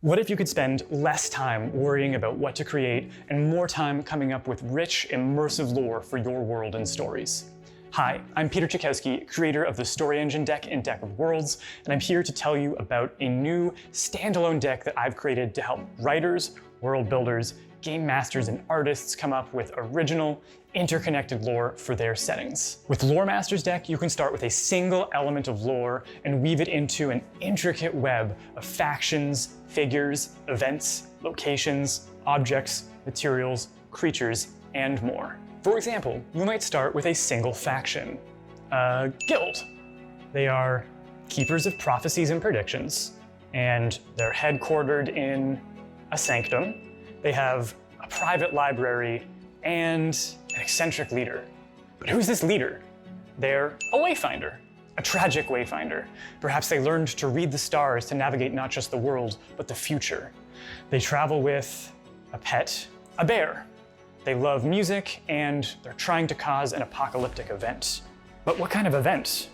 What if you could spend less time worrying about what to create and more time coming up with rich, immersive lore for your world and stories? Hi, I'm Peter Czachowski, creator of the Story Engine deck in Deck of Worlds, and I'm here to tell you about a new standalone deck that I've created to help writers, world builders, game masters, and artists come up with original, interconnected lore for their settings. With Lore Master's deck, you can start with a single element of lore and weave it into an intricate web of factions, figures, events, locations, objects, materials, creatures, and more. For example, you might start with a single faction, a guild. They are keepers of prophecies and predictions, and they're headquartered in a sanctum. They have a private library and an eccentric leader. But who's this leader? They're a wayfinder, a tragic wayfinder. Perhaps they learned to read the stars to navigate not just the world, but the future. They travel with a pet, a bear. They love music, and they're trying to cause an apocalyptic event. But what kind of event?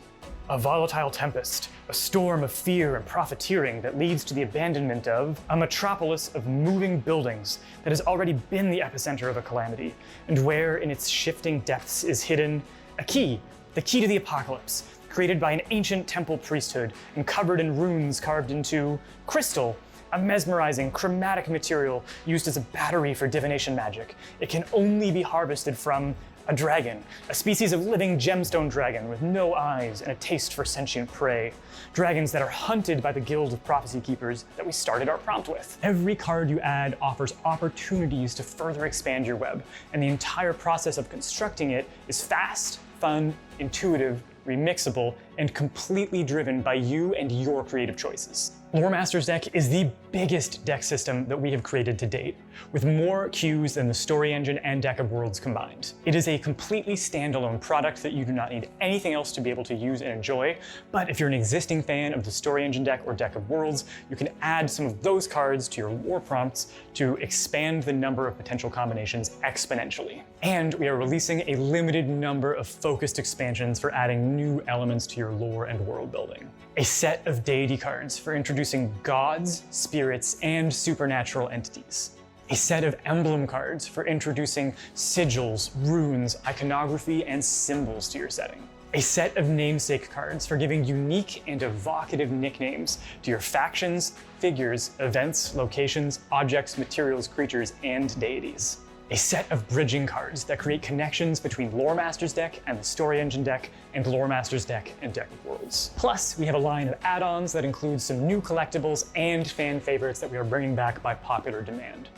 A volatile tempest, a storm of fear and profiteering that leads to the abandonment of a metropolis of moving buildings that has already been the epicenter of a calamity, and where in its shifting depths is hidden a key, the key to the apocalypse, created by an ancient temple priesthood and covered in runes carved into crystal, a mesmerizing, chromatic material used as a battery for divination magic. It can only be harvested from a dragon, a species of living gemstone dragon with no eyes and a taste for sentient prey. Dragons that are hunted by the Guild of Prophecy Keepers that we started our prompt with. Every card you add offers opportunities to further expand your web, and the entire process of constructing it is fast, fun, intuitive, remixable, and completely driven by you and your creative choices. Lore Master's deck is the biggest deck system that we have created to date, with more cues than the Story Engine and Deck of Worlds combined. It is a completely standalone product that you do not need anything else to be able to use and enjoy, but if you're an existing fan of the Story Engine deck or Deck of Worlds, you can add some of those cards to your war prompts to expand the number of potential combinations exponentially. And we are releasing a limited number of focused expansions for adding new elements to your lore and world building. A set of deity cards for introducing gods, spirits, and supernatural entities. A set of emblem cards for introducing sigils, runes, iconography, and symbols to your setting. A set of namesake cards for giving unique and evocative nicknames to your factions, figures, events, locations, objects, materials, creatures, and deities. A set of bridging cards that create connections between Lore Master's deck and the Story Engine deck, and Lore Master's deck and Deck of Worlds. Plus, we have a line of add-ons that includes some new collectibles and fan favorites that we are bringing back by popular demand.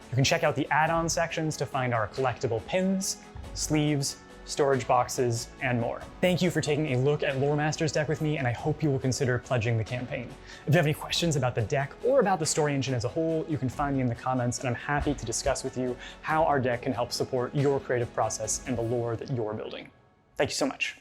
You can check out the add-on sections to find our collectible pins, sleeves, storage boxes, and more. Thank you for taking a look at Lore Master's deck with me, and I hope you will consider pledging the campaign. If you have any questions about the deck or about the Story Engine as a whole, you can find me in the comments, and I'm happy to discuss with you how our deck can help support your creative process and the lore that you're building. Thank you so much.